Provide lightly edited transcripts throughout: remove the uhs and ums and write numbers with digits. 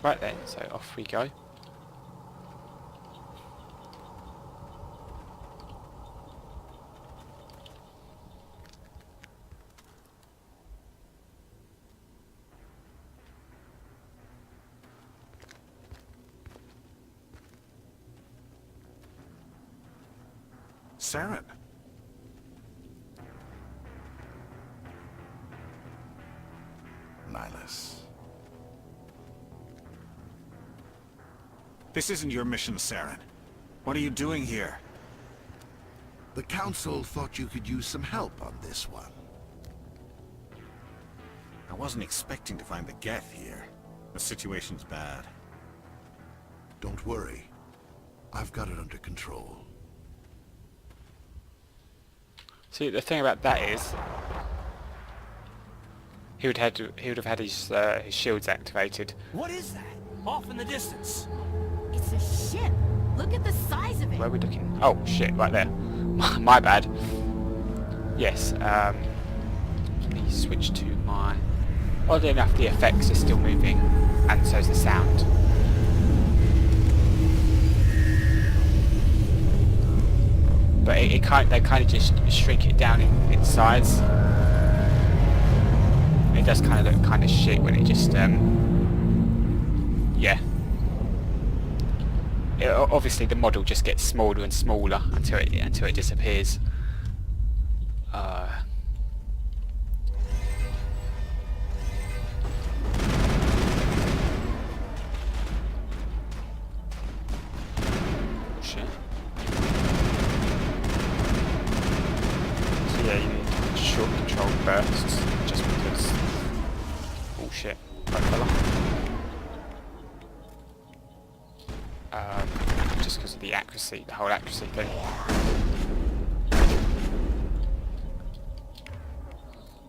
Right then, so off we go. Saren. Nihilus. This isn't your mission, Saren. What are you doing here? The Council thought you could use some help on this one. I wasn't expecting to find the Geth here. The situation's bad. Don't worry. I've got it under control. See, the thing about that is, he would have had his shields activated. What is that? Off in the distance. It's a ship. Look at the size of it. Where are we looking? Oh shit, right there. My bad. Yes. Let me switch to my. Oddly enough, the effects are still moving, and so's the sound. But they kind of just shrink it down in size. It does kind of look kind of shit when it just yeah. Obviously, the model just gets smaller and smaller until it disappears. Shit. So yeah, you need short control bursts, just because. Oh shit! Right fella. Just because of the accuracy, the whole accuracy thing.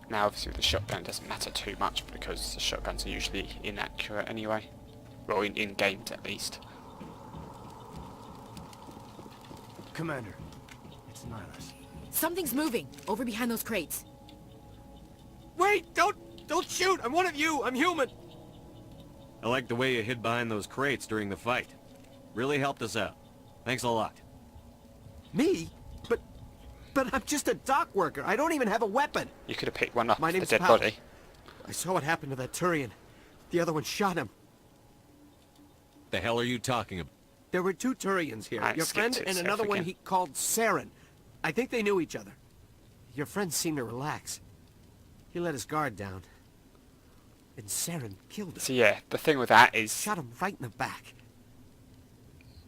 Now obviously with the shotgun it doesn't matter too much because the shotguns are usually inaccurate anyway. Well, in games at least. Commander, it's Nihilus. Something's moving over behind those crates. Wait! Don't shoot! I'm one of you! I'm human! I like the way you hid behind those crates during the fight. Really helped us out. Thanks a lot. Me? But I'm just a dock worker. I don't even have a weapon. You could have picked one up My off the name's dead Powell. body. I saw what happened to that Turian. The other one shot him. The hell are you talking about? There were two Turians here. I Your skipped friend it, and so another one forgive. he called Saren. I think they knew each other. Your friend seemed to relax. He let his guard down. And Saren killed him. So yeah, the thing with that is Shot him right in the back.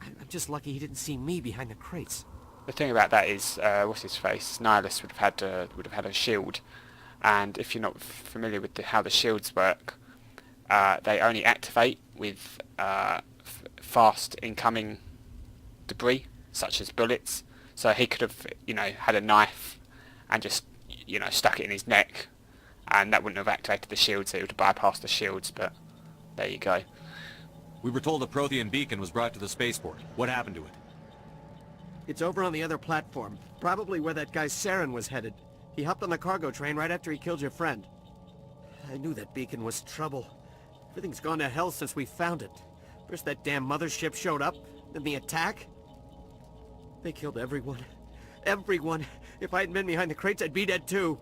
I'm just lucky he didn't see me behind the crates. the thing about that is what's his face? Nihilus would have had a shield, and if you're not familiar with how the shields work, they only activate with fast incoming debris, such as bullets. So he could have, had a knife and just, stuck it in his neck, and that wouldn't have activated the shields. It would have bypassed the shields. But there you go. We were told the Prothean beacon was brought to the spaceport. What happened to it? It's over on the other platform. Probably where that guy Saren was headed. He hopped on the cargo train right after he killed your friend. I knew that beacon was trouble. Everything's gone to hell since we found it. First that damn mothership showed up, then the attack. They killed everyone. Everyone. If I hadn't been behind the crates, I'd be dead too.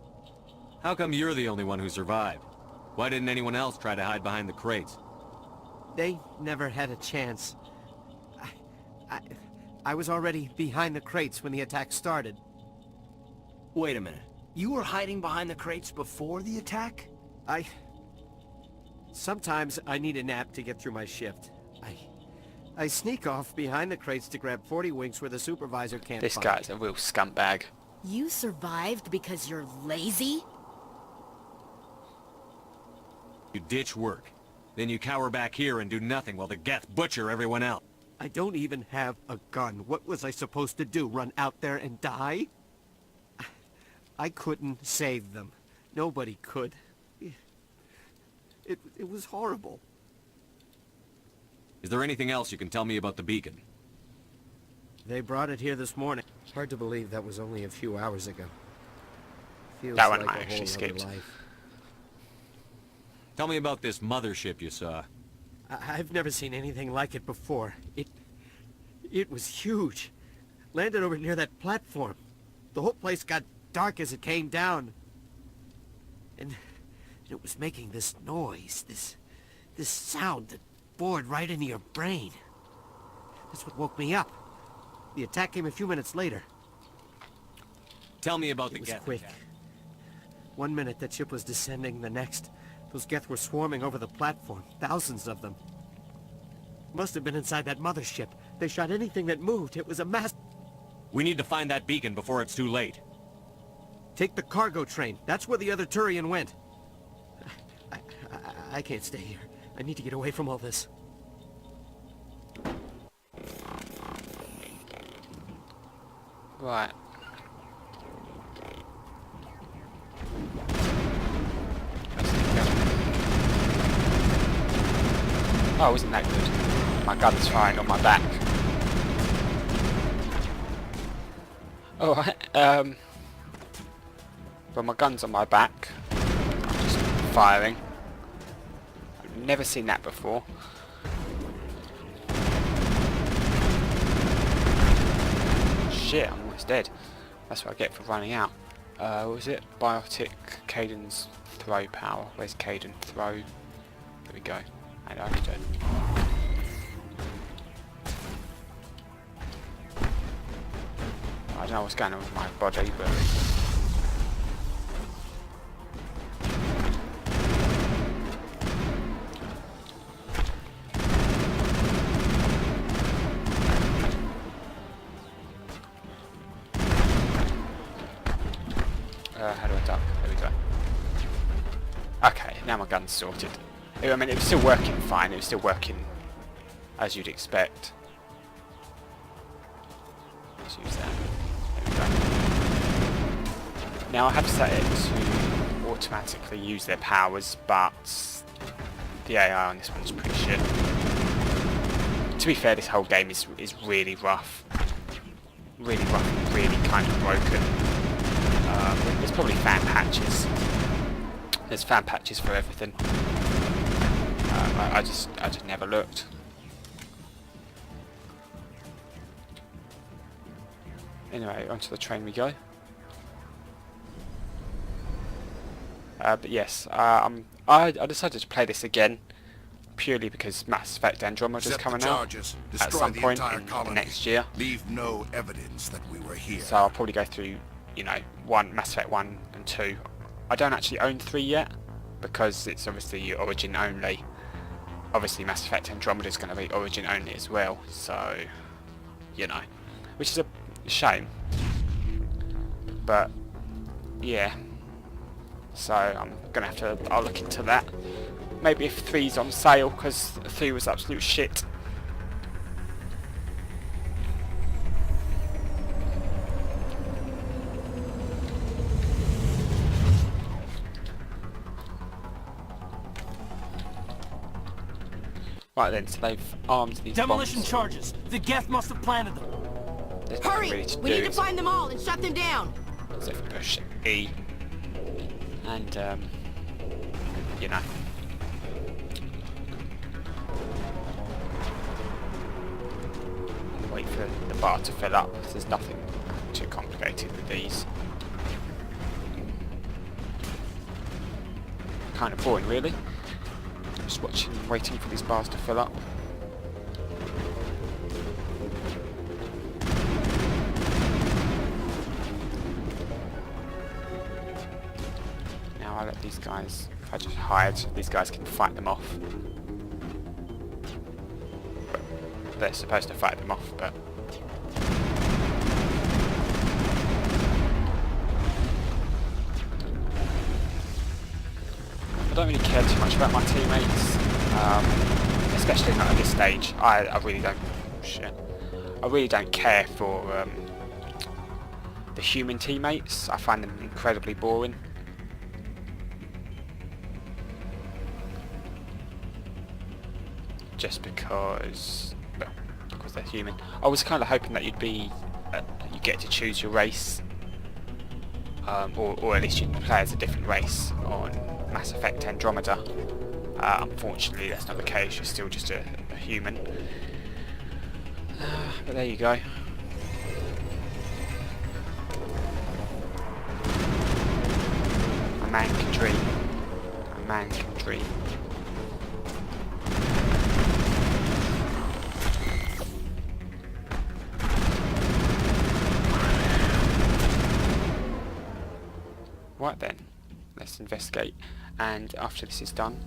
How come you're the only one who survived? Why didn't anyone else try to hide behind the crates? They never had a chance. I was already behind the crates when the attack started. Wait a minute. You were hiding behind the crates before the attack? Sometimes I need a nap to get through my shift. I sneak off behind the crates to grab 40 winks where the supervisor can't This find guy's me. a real scumbag. You survived because you're lazy? You ditch work. Then you cower back here and do nothing while the Geth butcher everyone else. I don't even have a gun. What was I supposed to do? Run out there and die? I couldn't save them. Nobody could. It was horrible. Is there anything else you can tell me about the beacon? They brought it here this morning. Hard to believe that was only a few hours ago. Feels That one like I a actually whole other skipped. life. Tell me about this mothership you saw. I've never seen anything like it before. It was huge. Landed over near that platform. The whole place got dark as it came down. And it was making this noise, this sound that bored right into your brain. That's what woke me up. The attack came a few minutes later. Tell me about It the was Geth quick. attack. 1 minute that ship was descending, the next, those Geth were swarming over the platform. Thousands of them. Must have been inside that mothership. They shot anything that moved. It was a mass... We need to find that beacon before it's too late. Take the cargo train. That's where the other Turian went. I can't stay here. I need to get away from all this. Right. Oh, isn't that good? My gun's firing on my back. Alright, well, my gun's on my back. I'm just firing. I've never seen that before. Shit, I'm almost dead. That's what I get for running out. What was it? Biotic Caden's throw power. Where's Caden? Throw. There we go. And I did. I don't know what's going on with my body, but how do I duck? There we go. Okay, now my gun's sorted. I mean, it was still working fine. It was still working as you'd expect. Let's use that. There we go. Now I have set it to automatically use their powers, but the AI on this one's pretty shit. To be fair, this whole game is really rough. Really rough and really kind of broken. There's probably fan patches. There's fan patches for everything. I just never looked. Anyway, onto the train we go. But yes, I decided to play this again purely because Mass Effect Andromeda is Set the coming out charges. at Destroy some the point entire in the colony. next year. Leave no evidence that we were here. So I'll probably go through, you know, Mass Effect 1 and 2. I don't actually own 3 yet because it's obviously Origin only. Obviously Mass Effect Andromeda is going to be Origin only as well, so, you know, which is a shame. But, yeah. So I'm going to have to, I'll look into that. Maybe if 3's on sale, because 3 was absolute shit. Right then, so they've armed these Demolition bombs. charges. The Geth must have planted them. There's nothing Hurry! really to We do, need to except- find them all and shut them down. So if we push E, and you know, and wait for the bar to fill up. There's nothing too complicated with these. Kind of boring, really. Just watching, waiting for these bars to fill up. Now I let these guys, if I just hide, these guys can fight them off. But they're supposed to fight them off, but I don't really care too much about my teammates, especially not at this stage. I really don't. Shit. I really don't care for the human teammates. I find them incredibly boring. Just because, well, because they're human. I was kind of hoping that you'd be, you get to choose your race, or at least you'd play as a different race on Mass Effect Andromeda. Unfortunately, that's not the case. You're still just a human. But there you go. A man can dream. A man can dream. Right then, let's investigate, and after this is done,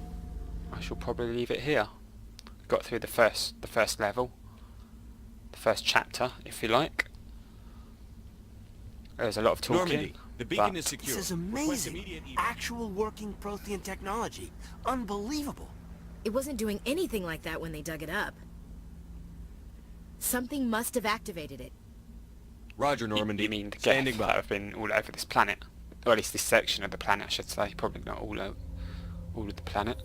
I shall probably leave it here. Got through the first level, the first chapter, if you like. There's a lot of talking. Normandy, the beacon but is secure. This is Request amazing. immediate evac. Actual working Prothean technology. Unbelievable. It wasn't doing anything like that when they dug it up. Something must have activated it. Roger, Normandy. You mean the Standing Geth by. that have been all over this planet, or at least this section of the planet, I should say. Probably not all of the planet.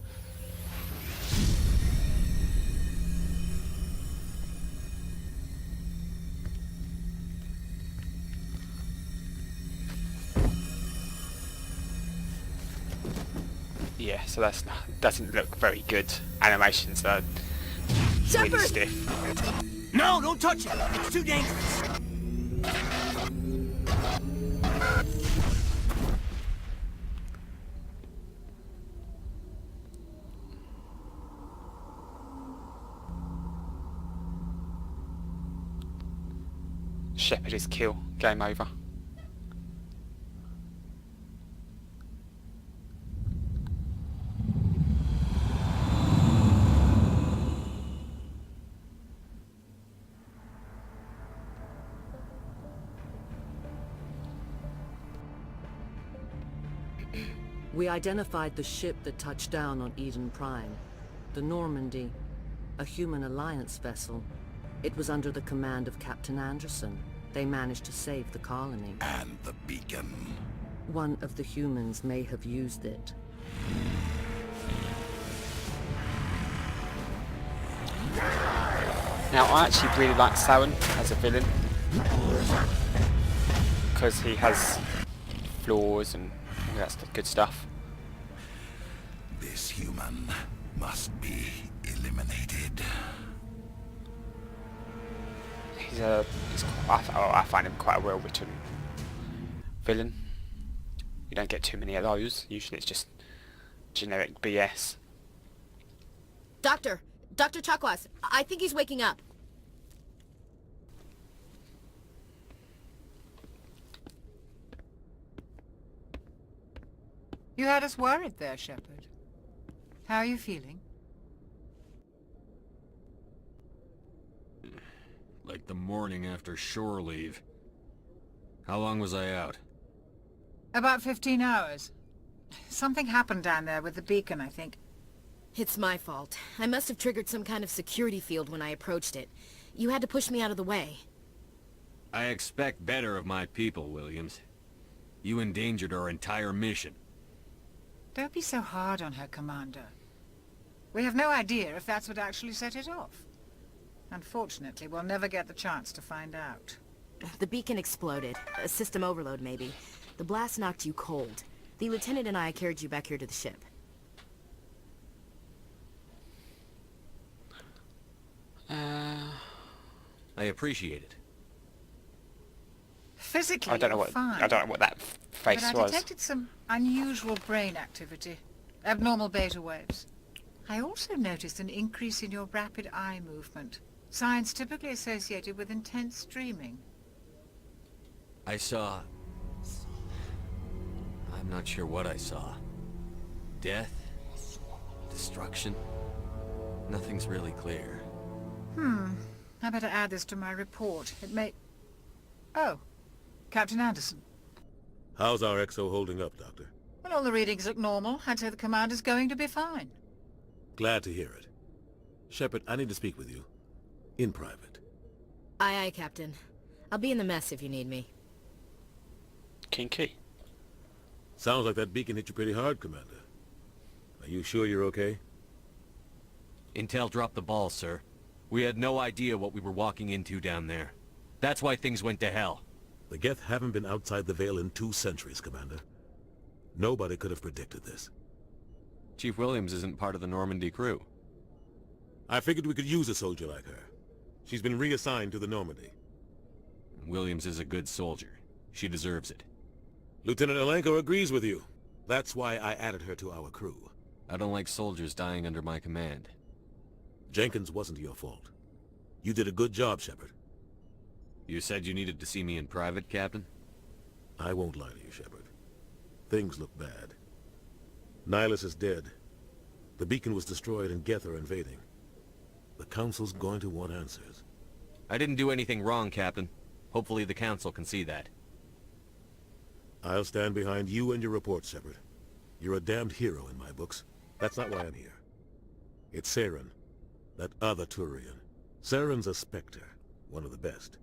Yeah, so doesn't look very good. Animations are really Shepard! stiff. No, don't touch it. It's too dangerous. Shepard is kill. Game over. We identified the ship that touched down on Eden Prime. The Normandy, a human alliance vessel. It was under the command of Captain Anderson. They managed to save the colony. And the beacon. One of the humans may have used it. Now, I actually really like Saren as a villain because he has flaws and all that good stuff. This human must be eliminated. I find him quite a well-written villain. You don't get too many of those. Usually it's just generic BS. Doctor Chakwas, I think he's waking up. You had us worried there, Shepard. How are you feeling? Like the morning after shore leave. How long was I out? About 15 hours. Something happened down there with the beacon, I think. It's my fault. I must have triggered some kind of security field when I approached it. You had to push me out of the way. I expect better of my people, Williams. You endangered our entire mission. Don't be so hard on her, Commander. We have no idea if that's what actually set it off. Unfortunately, we'll never get the chance to find out. The beacon exploded. A system overload, maybe. The blast knocked you cold. The lieutenant and I carried you back here to the ship. I appreciate it. Physically, I don't know you're what fine. I don't know what that face But I was. detected some unusual brain activity. Abnormal beta waves. I also noticed an increase in your rapid eye movement. Signs typically associated with intense dreaming. I saw... I'm not sure what I saw. Death? Destruction? Nothing's really clear. I better add this to my report. It may... Oh, Captain Anderson. How's our XO holding up, Doctor? Well, all the readings look normal. I'd say the commander's going to be fine. Glad to hear it. Shepard, I need to speak with you. In private. Aye, Captain. I'll be in the mess if you need me. Kinky. Sounds like that beacon hit you pretty hard, Commander. Are you sure you're okay? Intel dropped the ball, sir. We had no idea what we were walking into down there. That's why things went to hell. The Geth haven't been outside the Veil in 2 centuries, Commander. Nobody could have predicted this. Chief Williams isn't part of the Normandy crew. I figured we could use a soldier like her. She's been reassigned to the Normandy. Williams is a good soldier. She deserves it. Lieutenant Alenko agrees with you. That's why I added her to our crew. I don't like soldiers dying under my command. Jenkins wasn't your fault. You did a good job, Shepard. You said you needed to see me in private, Captain? I won't lie to you, Shepard. Things look bad. Nihilus is dead. The beacon was destroyed and Geth are invading. The Council's going to want answers. I didn't do anything wrong, Captain. Hopefully the Council can see that. I'll stand behind you and your report, Shepard. You're a damned hero in my books. That's not why I'm here. It's Saren, that other Turian. Saren's a Spectre, one of the best.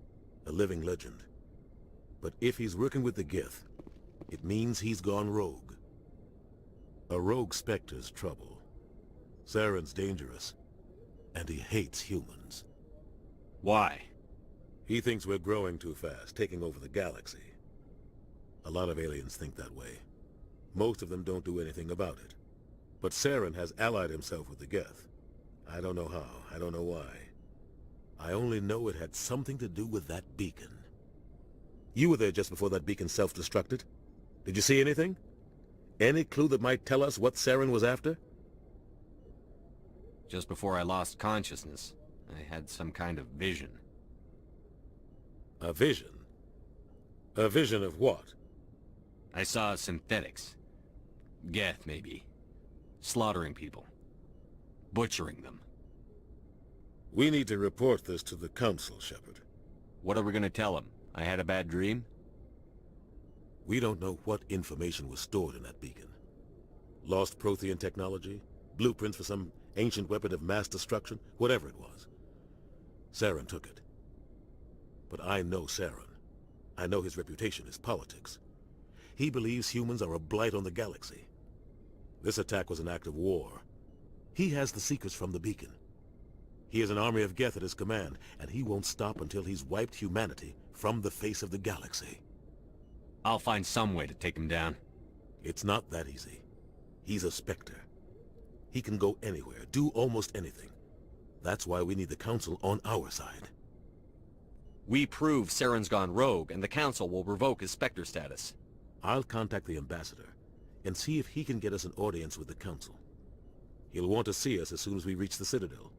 A living legend. But if he's working with the Geth, it means he's gone rogue. A rogue Spectre's trouble. Saren's dangerous, and he hates humans. Why? He thinks we're growing too fast, taking over the galaxy. A lot of aliens think that way. Most of them don't do anything about it. But Saren has allied himself with the Geth. I don't know how, I don't know why. I only know it had something to do with that beacon. You were there just before that beacon self-destructed. Did you see anything? Any clue that might tell us what Saren was after? Just before I lost consciousness, I had some kind of vision. A vision? A vision of what? I saw synthetics. Geth, maybe. Slaughtering people. Butchering them. We need to report this to the Council, Shepard. What are we gonna tell them? I had a bad dream? We don't know what information was stored in that beacon. Lost Prothean technology? Blueprints for some ancient weapon of mass destruction? Whatever it was. Saren took it. But I know Saren. I know his reputation is politics. He believes humans are a blight on the galaxy. This attack was an act of war. He has the secrets from the beacon. He has an army of Geth at his command, and he won't stop until he's wiped humanity from the face of the galaxy. I'll find some way to take him down. It's not that easy. He's a Spectre. He can go anywhere, do almost anything. That's why we need the Council on our side. We prove Saren's gone rogue, and the Council will revoke his Spectre status. I'll contact the Ambassador, and see if he can get us an audience with the Council. He'll want to see us as soon as we reach the Citadel.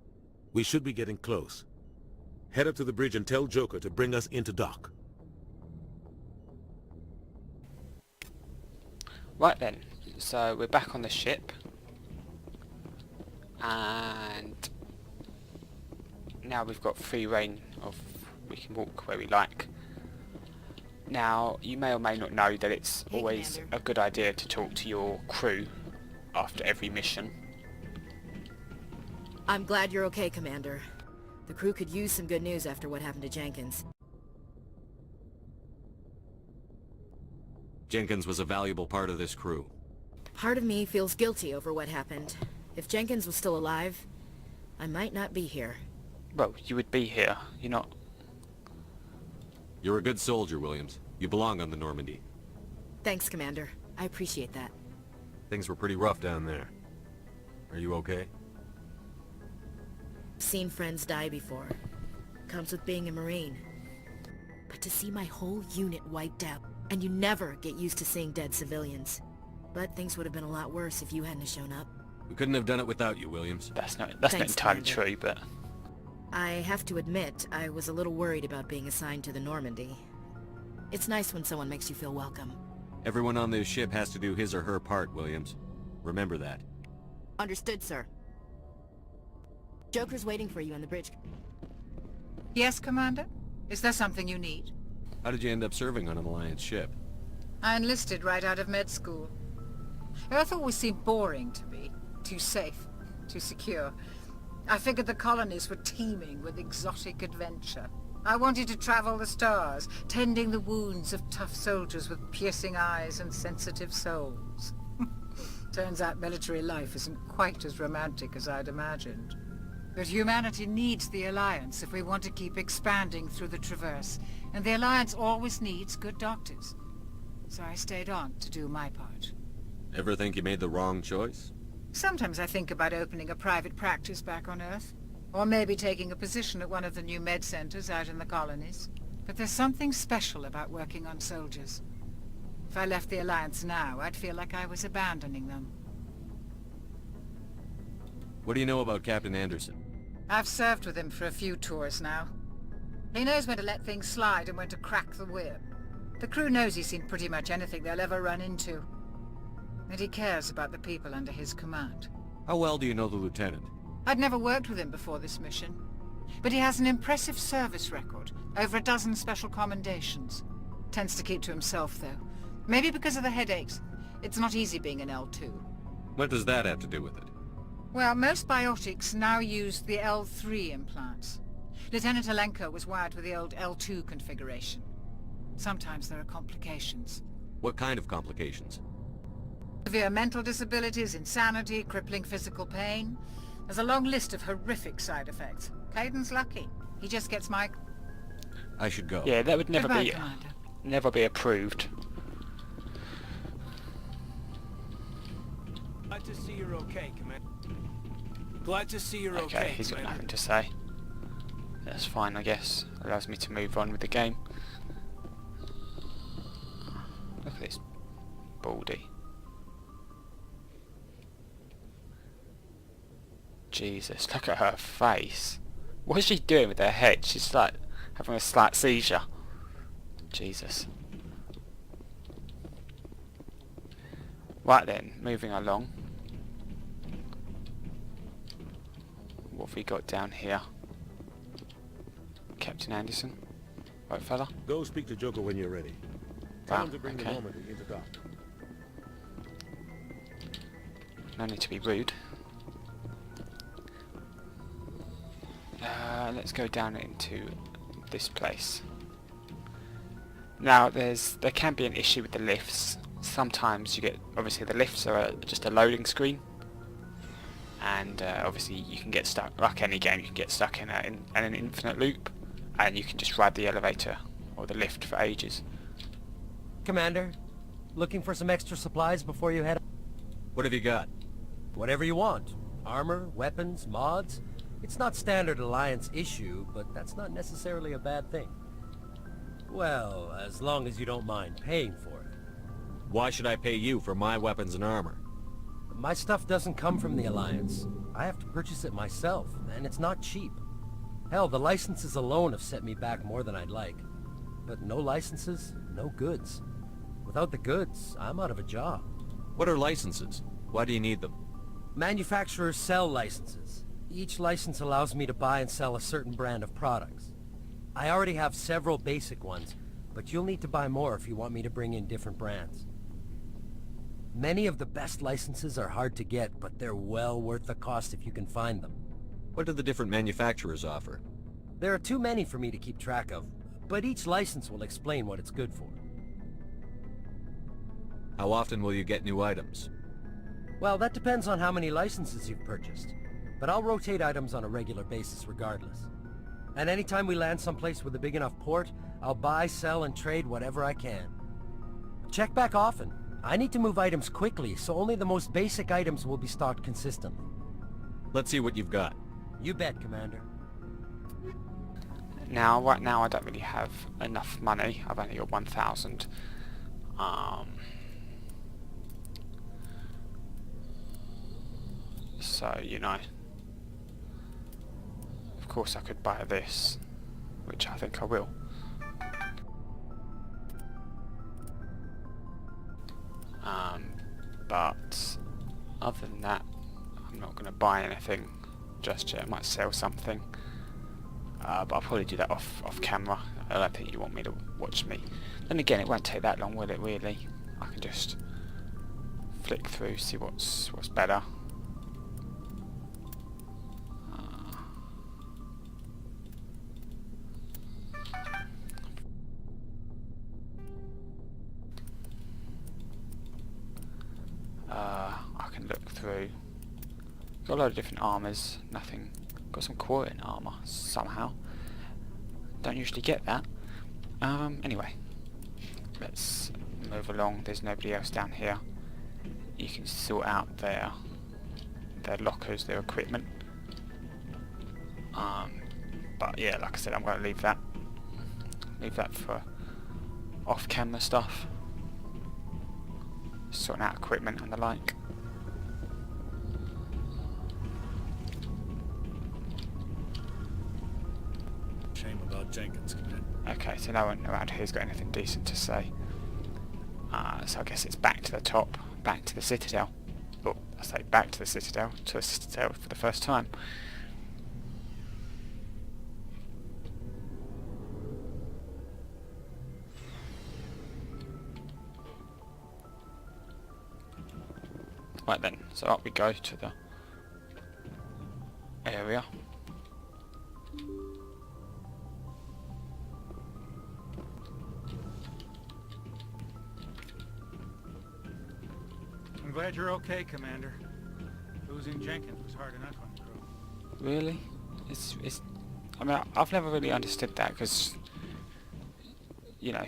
We should be getting close. Head up to the bridge and tell Joker to bring us into dock. Right then, so we're back on the ship. And now we've got free reign of, we can walk where we like. Now, you may or may not know that it's Hey, always Commander. a good idea to talk to your crew after every mission. I'm glad you're okay, Commander. The crew could use some good news after what happened to Jenkins. Jenkins was a valuable part of this crew. Part of me feels guilty over what happened. If Jenkins was still alive, I might not be here. Well, you would be here. You're not... You're a good soldier, Williams. You belong on the Normandy. Thanks, Commander. I appreciate that. Things were pretty rough down there. Are you okay? Seen friends die before. Comes with being a Marine. But to see my whole unit wiped out, and you never get used to seeing dead civilians. But things would have been a lot worse if you hadn't shown up. We couldn't have done it without you, Williams. That's not Thanks, entirely Commander. true, but... I have to admit, I was a little worried about being assigned to the Normandy. It's nice when someone makes you feel welcome. Everyone on this ship has to do his or her part, Williams. Remember that. Understood, sir. Joker's waiting for you on the bridge. Yes, Commander? Is there something you need? How did you end up serving on an Alliance ship? I enlisted right out of med school. Earth always seemed boring to me. Too safe, too secure. I figured the colonies were teeming with exotic adventure. I wanted to travel the stars, tending the wounds of tough soldiers with piercing eyes and sensitive souls. Turns out military life isn't quite as romantic as I'd imagined. But humanity needs the Alliance if we want to keep expanding through the Traverse, and the Alliance always needs good doctors. So I stayed on to do my part. Ever think you made the wrong choice? Sometimes I think about opening a private practice back on Earth. Or maybe taking a position at one of the new med centers out in the colonies. But there's something special about working on soldiers. If I left the Alliance now, I'd feel like I was abandoning them. What do you know about Captain Anderson? I've served with him for a few tours now. He knows when to let things slide and when to crack the whip. The crew knows he's seen pretty much anything they'll ever run into. And he cares about the people under his command. How well do you know the Lieutenant? I'd never worked with him before this mission. But he has an impressive service record, over a dozen special commendations. Tends to keep to himself, though. Maybe because of the headaches. It's not easy being an L2. What does that have to do with it? Well, most biotics now use the L3 implants. Lieutenant Alenko was wired with the old L2 configuration. Sometimes there are complications. What kind of complications? Severe mental disabilities, insanity, crippling physical pain. There's a long list of horrific side effects. Caden's lucky. He just gets my... I should go. Yeah, that would Goodbye, Commander. never be approved. Glad to see you're okay, Commander. Glad to see you're okay. Okay, he's got Commander. nothing to say. That's fine, I guess. Allows me to move on with the game. Look at this baldy. Jesus, look at her face. What is she doing with her head? She's like having a slight seizure. Jesus. Right then, moving along. What have we got down here? Captain Anderson? Right fella? Go speak to Joker when you're ready. Tell Wow, him to bring the okay. Normandy into dock. No need to be rude. Let's go down into this place. Now there can be an issue with the lifts. Sometimes you get, obviously the lifts are just a loading screen, and obviously you can get stuck, like any game, you can get stuck in an infinite loop, and you can just ride the elevator or the lift for ages. Commander, looking for some extra supplies before you head... What have you got? Whatever you want. Armor, weapons, mods. It's not standard Alliance issue, but that's not necessarily a bad thing. Well, as long as you don't mind paying for it. Why should I pay you for my weapons and armor? My stuff doesn't come from the Alliance. I have to purchase it myself, and it's not cheap. Hell, the licenses alone have set me back more than I'd like. But no licenses, no goods. Without the goods, I'm out of a job. What are licenses? Why do you need them? Manufacturers sell licenses. Each license allows me to buy and sell a certain brand of products. I already have several basic ones, but you'll need to buy more if you want me to bring in different brands. Many of the best licenses are hard to get, but they're well worth the cost if you can find them. What do the different manufacturers offer? There are too many for me to keep track of, but each license will explain what it's good for. How often will you get new items? Well, that depends on how many licenses you've purchased. But I'll rotate items on a regular basis regardless. And anytime we land someplace with a big enough port, I'll buy, sell, and trade whatever I can. Check back often. I need to move items quickly, so only the most basic items will be stocked consistently. Let's see what you've got. You bet, Commander. Now, right now I don't really have enough money. I've only got 1,000. So, you know, of course I could buy this, which I think I will. But other than that, I'm not going to buy anything just yet. I might sell something, but I'll probably do that off camera. I don't think you want me to watch me. Then again, it won't take that long, will it? Really, I can just flick through, see what's better. I can look through. Got a lot of different armors. Nothing. Got some Quarian armor somehow. Don't usually get that. Anyway, let's move along. There's nobody else down here. You can sort out there. their lockers, their equipment. But yeah, like I said, I'm going to leave that for off-camera stuff, sorting out equipment and the like. Shame about Jenkins, Captain. Okay, so no one around here's got anything decent to say. So I guess it's back to the top, back to the Citadel. Oh, I say back to the Citadel for the first time. Right then, so up we go to the area. I'm glad you're okay, Commander. Losing Jenkins was hard enough on the crew. Really? I mean, I've never really understood that, because, you know,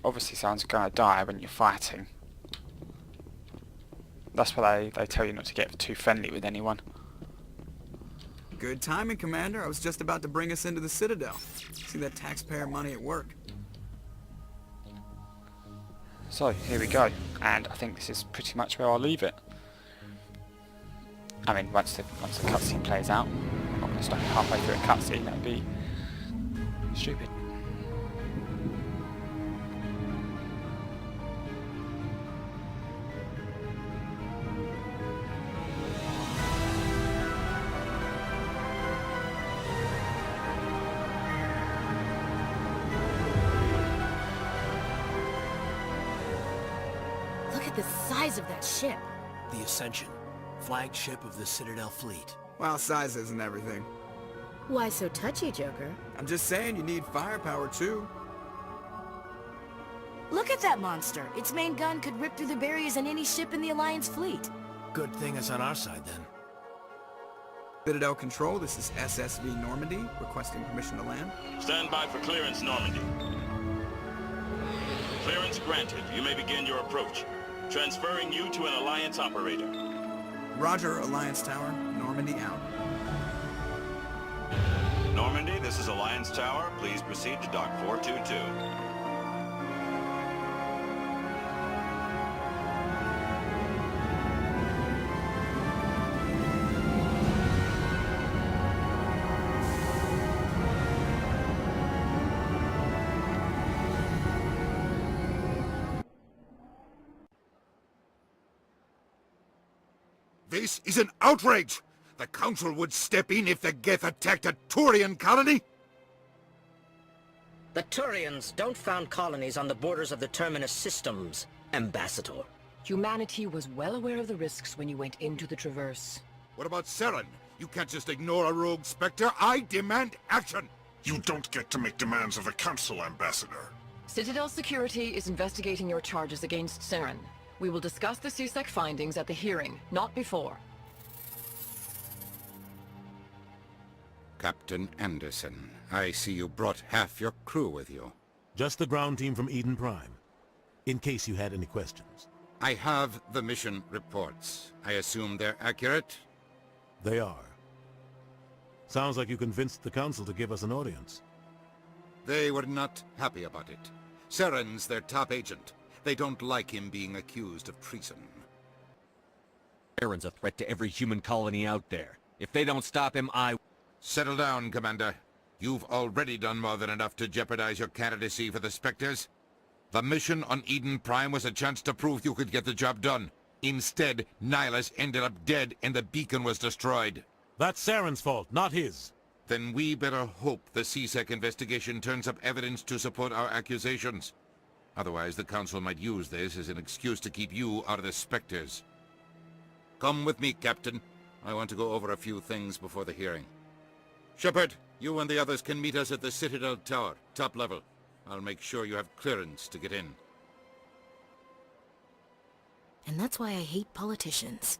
obviously someone's gonna die when you're fighting. That's why they tell you not to get too friendly with anyone. Good timing, Commander. I was just about to bring us into the Citadel. See that taxpayer money at work. So, here we go. And I think this is pretty much where I'll leave it. I mean, once the cutscene plays out. I'm not going to stop halfway through a cutscene. That'd be stupid. Look at the size of that ship. The Ascension, flagship of the Citadel fleet. Well, size isn't everything. Why so touchy, Joker? I'm just saying you need firepower, too. Look at that monster. Its main gun could rip through the barriers in any ship in the Alliance fleet. Good thing it's on our side, then. Citadel Control, this is SSV Normandy, requesting permission to land. Stand by for clearance, Normandy. Clearance granted. You may begin your approach. Transferring you to an Alliance operator. Roger, Alliance Tower. Normandy out. Normandy, this is Alliance Tower. Please proceed to Dock 422. This is an outrage! The Council would step in if the Geth attacked a Turian colony? The Turians don't found colonies on the borders of the Terminus systems, Ambassador. Humanity was well aware of the risks when you went into the Traverse. What about Saren? You can't just ignore a rogue Spectre. I demand action! You don't get to make demands of the Council, Ambassador. Citadel Security is investigating your charges against Saren. We will discuss the CSEC findings at the hearing, not before. Captain Anderson, I see you brought half your crew with you. Just the ground team from Eden Prime, in case you had any questions. I have the mission reports. I assume they're accurate? They are. Sounds like you convinced the Council to give us an audience. They were not happy about it. Saren's their top agent. They don't like him being accused of treason. Saren's a threat to every human colony out there. If they don't stop him, I... Settle down, Commander. You've already done more than enough to jeopardize your candidacy for the Spectres. The mission on Eden Prime was a chance to prove you could get the job done. Instead, Nihilus ended up dead and the beacon was destroyed. That's Saren's fault, not his. Then we better hope the CSEC investigation turns up evidence to support our accusations. Otherwise, the Council might use this as an excuse to keep you out of the Spectres. Come with me, Captain. I want to go over a few things before the hearing. Shepard, you and the others can meet us at the Citadel Tower, top level. I'll make sure you have clearance to get in. And that's why I hate politicians.